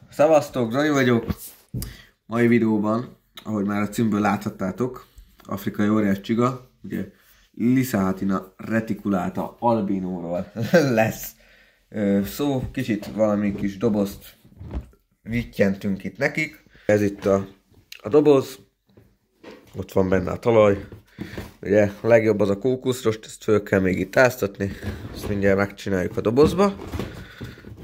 Szevasztok, Zani vagyok. Mai videóban, ahogy már a címből láthattátok, afrikai óriás csiga, ugye Lysahatina reticulata albinóról lesz szó. Kicsit valami kis dobozt vittyentünk itt nekik. Ez itt a doboz, ott van benne a talaj. Ugye a legjobb az a kókuszrost, ezt föl kell még itt áztatni. Ezt mindjárt megcsináljuk a dobozba.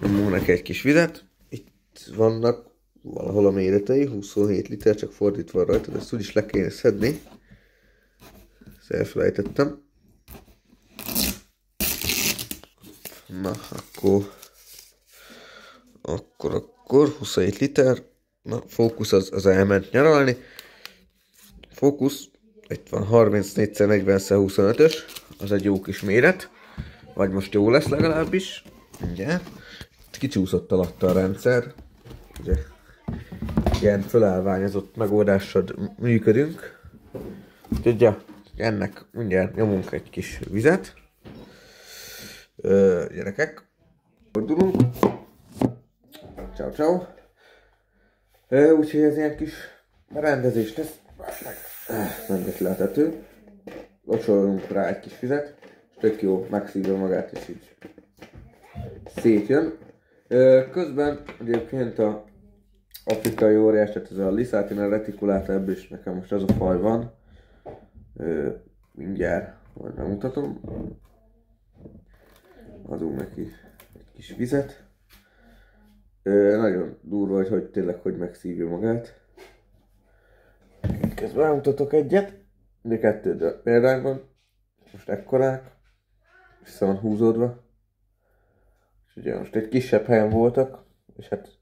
Nyomunk neki egy kis vizet. Itt vannak valahol a méretei, 27 liter, csak fordítva van rajta, de ezt úgyis le kéne szedni. Ezt elfelejtettem. Na, akkor 27 liter. Na, fókusz az elment nyaralni. Fókusz, itt van 34x40x25-ös, az egy jó kis méret. Vagy most jó lesz legalábbis. Ugye? Kicsúszott alatta a rendszer. Ugye, ilyen fölállványozott megoldással működünk. Tudja, ennek mindjárt nyomunk egy kis vizet. Gyerekek, fordulunk. Ciao, ciao. Úgyhogy ez ilyen kis rendezés lesz. Nem is lehetető. Locsolunk rá egy kis vizet. És tök jó, megszívja magát, és így szétjön. Közben egyébként a afrikai óriás, tehát ez a Lysahatina reticulata, ebből is nekem most az a faj van. Mindjárt majd megmutatom. Adunk neki egy kis vizet. Nagyon durva, hogy tényleg hogy megszívja magát. Közben megmutatok egyet. De kettő példányban. Most ekkorák. Vissza van húzódva. És ugye most egy kisebb helyen voltak. És hát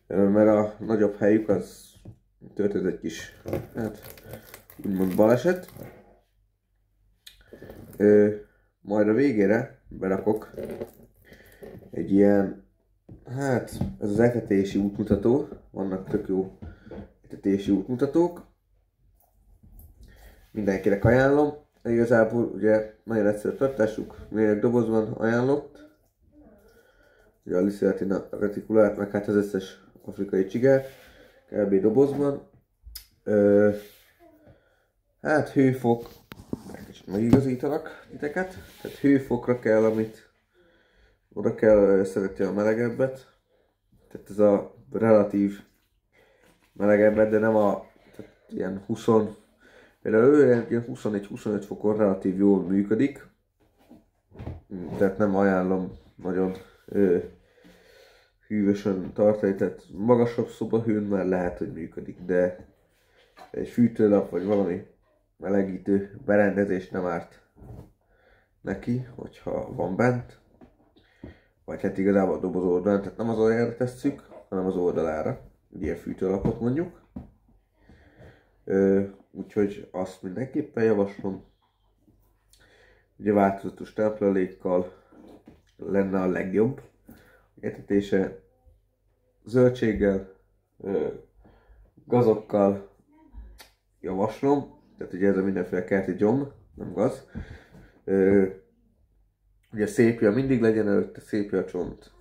mert a nagyobb helyük az történt egy kis, hát úgymond baleset. Majd a végére berakok egy ilyen, hát ez az etetési útmutató, vannak tök jó etetési útmutatók. Mindenkinek ajánlom. Igazából ugye nagyon egyszerű tartásuk, méreg dobozban ajánlott. Ugye a Lysahatina reticulát, meg hát az összes afrikai csigát, kb. Dobozban. Hát hőfok, kicsit megigazítanak titeket, tehát hőfokra kell, amit oda kell szeretni a melegebbet. Tehát ez a relatív melegebbet, de nem a tehát ilyen 20, például ő ilyen 21-25 fokon relatív jól működik. Tehát nem ajánlom nagyon hűvösen tartani, tehát magasabb szobahőn már lehet, hogy működik, de egy fűtőlap vagy valami melegítő berendezés nem árt neki, hogyha van bent. Vagy hát igazából a doboz oldalán, tehát nem az olyanra tesszük, hanem az oldalára, egy ilyen fűtőlapot mondjuk. Úgyhogy azt mindenképpen javaslom. Ugye változatos táplálékkal lenne a legjobb. Etetése zöldséggel, gazokkal javaslom, tehát ugye ez a mindenféle kerti gyom, nem gaz. Ugye szépja, mindig legyen előtte szépja a csont,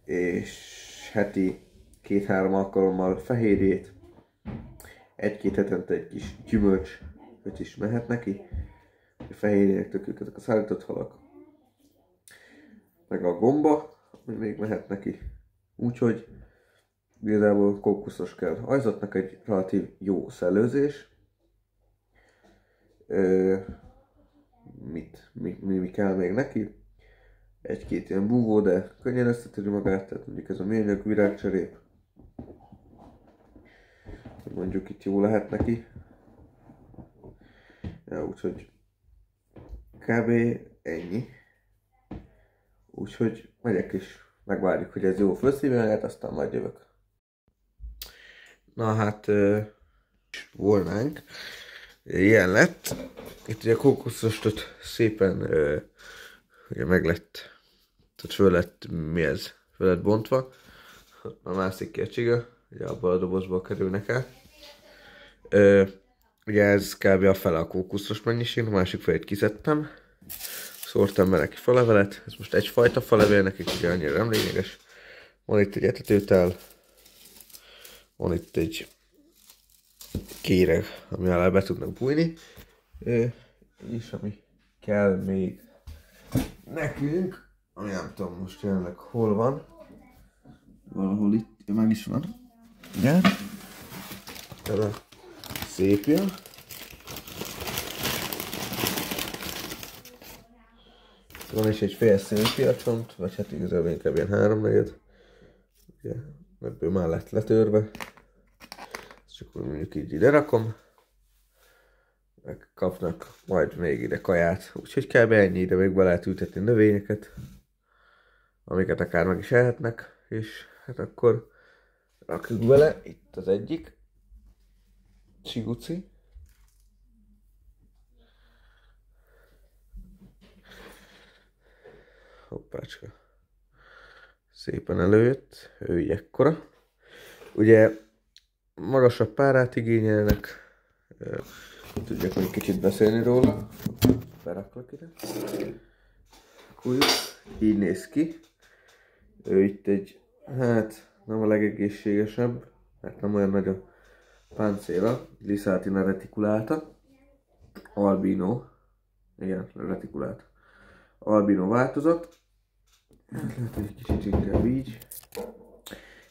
és heti 2-3 alkalommal fehérjét, 1-2 hetente egy kis gyümölcs, hogy is mehet neki. A fehérjének tök ezek a szállított halak, meg a gomba, ami még mehet neki. Úgyhogy igazából kókuszos kell. Ajzatnak egy relatív jó szellőzés. Mi kell még neki? 1-2 ilyen búvó, de könnyen összetöri magát, tehát mondjuk ez a műanyag virágcserép. Mondjuk itt jó lehet neki. Ja, úgyhogy kb. Ennyi. Úgyhogy megyek és megvárjuk, hogy ez jó fölszívja magát, aztán majd jövök. Na hát, volnánk. Ilyen lett. Itt ugye a kókuszrostot szépen ugye meg lett, tehát föl lett, mi ez? Föl lett bontva. A mászik ki a csiga, ugye abban a dobozból kerülnek el. Ugye ez kb. A fele a kókuszros mennyiség, a másik felét kiszedtem. Szórtam be neki falevelet, ez most egyfajta falevél, nekik ugye annyira nem lényeges. Van itt egy etetőtel, van itt egy kéreg, ami alá be tudnak bújni, és ami kell még nekünk, ami nem tudom most jelenleg hol van, valahol itt, meg is van, igen, ez a szépja. Van is egy fél szőlőpiacsont, vagy hát igazából inkább ilyen háromnegyed. Ugye, ebből már lett letörve. Ezt csak úgy mondjuk így ide rakom. Meg kapnak majd még ide kaját. Úgyhogy kb. Ennyi, ide még be lehet ültetni növényeket. Amiket akár meg is ehetnek. És hát akkor rakjuk bele. Itt az egyik. Csiguci. Hoppácska. Szépen előjött, ő így ekkora. Ugye magasabb párát igényelnek. Tudjak még kicsit beszélni róla. Beraklak ide. Kújjuk. Így néz ki. Ő itt egy, hát nem a legegészségesebb, mert nem olyan nagy a páncéla. Lisatina reticulata. Albino. Igen, reticulata. Albino változat. Lehet, hogy egy kicsit inkább így.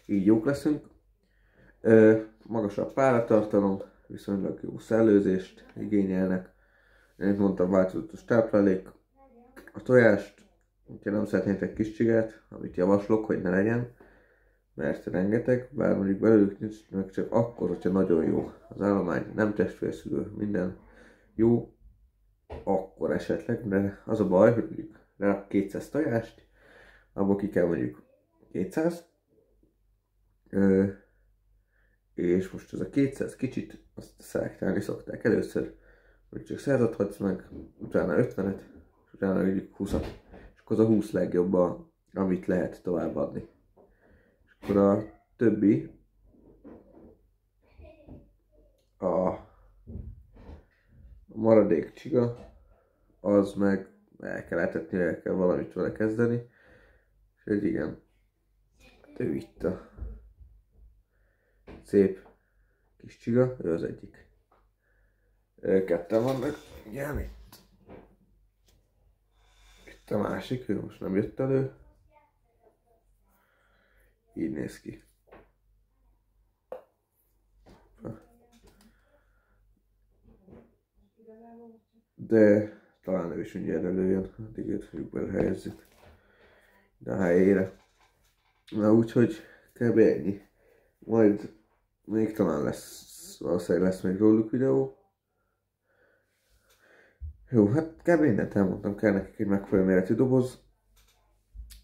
Így jók leszünk. Magasabb páratartalom, viszonylag jó szellőzést igényelnek. Én mondtam, változatos táplálék. A tojást, hogyha nem szeretnétek kis csigát, amit javaslok, hogy ne legyen, mert rengeteg, bár mondjuk belőlük nincs meg csak akkor, hogyha nagyon jó az állomány, nem testvérszülő, minden jó, akkor esetleg, de az a baj, hogy mondjuk lerak 200 tojást, abból ki kell mondjuk 200, és most ez a 200 kicsit azt szelektálni szokták. Először hogy csak 100-at hagysz meg, utána 50-et, és utána mondjuk 20-at. És akkor az a 20 legjobb, amit lehet továbbadni. És akkor a többi, a maradék csiga, az meg el kell etetni, el kell valamit vele kezdeni. És igen, ő itt a szép kis csiga, ő az egyik. Ketten vannak, igen, itt a másik, ő most nem jött elő. Így néz ki. De talán ő is mindjárt előjön, addig őt fogjuk belehelyezzük de a helyére. Na úgyhogy kb. Ennyi. Majd még talán lesz, valószínűleg lesz még róluk videó. Jó, hát kb. Mindent elmondtam, kell nekik egy megfelelő méretű doboz.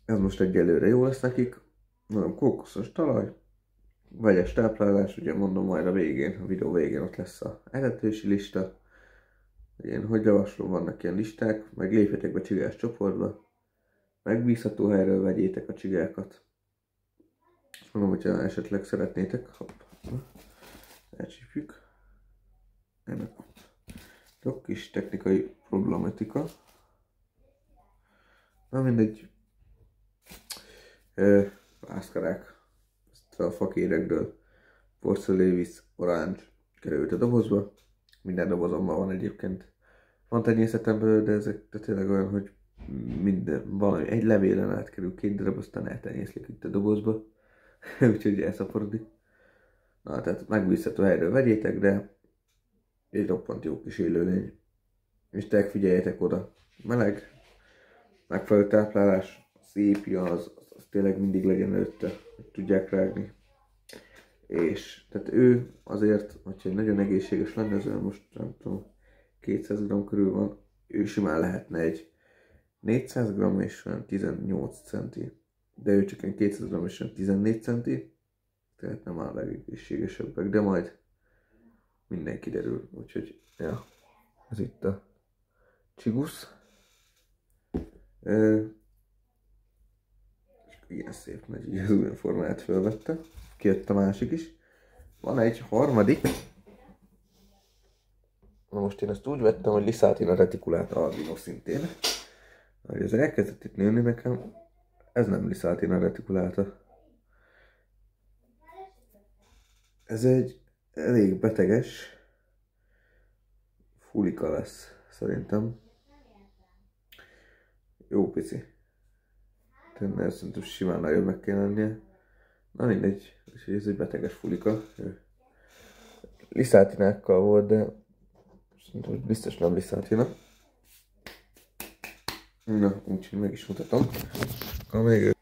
Ez most egyelőre jó lesz nekik. Nagyon kókuszos talaj. Vegyes táplálás, ugye mondom majd a végén, a videó végén ott lesz a etetési lista. Én hogy javaslom, vannak ilyen listák, meg lépjetek be csigás csoportba. Megbízható helyről vegyétek a csigákat. És mondom, hogyha esetleg szeretnétek, hopp, elcsípjük. Ennek sok kis technikai problematika. Na mindegy. Vászkarák. Ezt a fakérekből Porcelavis Orange került a dobozba. Minden dobozomban van egyébként. Van tenyészetem belőle, de ezek tényleg olyan, hogy minden, valami egy levélen átkerül 2 darab, aztán eltenyészlik itt a dobozba. Úgyhogy elszaporodik. Na, tehát megbízható helyről vegyétek, de egy roppant jó kis élőlény. És tényleg figyeljetek oda. Meleg, megfelelő táplálás, szépja, az tényleg mindig legyen előtte, hogy tudják rágni. És tehát ő azért, hogyha nagyon egészséges lenne, ez most nem tudom, 200 g körül van, ő simán lehetne egy 400 g és olyan 18 centi. De ő csak egy 200 g és olyan 14 centi. Tehát nem a legegészségesebbek, de majd minden kiderül. Úgyhogy, ja, ez itt a csigusz. Ilyen szép megy, így az új formáját felvette. Kijött a másik is. Van egy harmadik. Na most én ezt úgy vettem, hogy Lisatina reticulata albino szintén. Ahogy ez elkezdett itt nőni nekem, ez nem Lisatina reticulata. Ez egy elég beteges fulika lesz, szerintem. Jó pici. Tényleg szerintem simán nagyon meg kell lennie. Na mindegy, úgyhogy ez egy beteges fulika. Liszátinákkal volt, de szerintem biztos nem liszátina. Na, úgyhogy meg is mutatom. Akkor még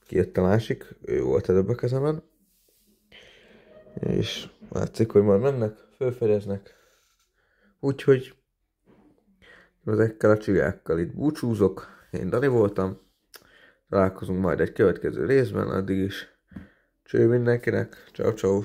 kijött a másik, ő volt előbb a kezemen. És látszik, hogy majd mennek, fölfedeznek. Úgyhogy ezekkel a csigákkal itt búcsúzok. Én Dani voltam. Találkozunk majd egy következő részben, addig is cső mindenkinek. Ciao, ciao.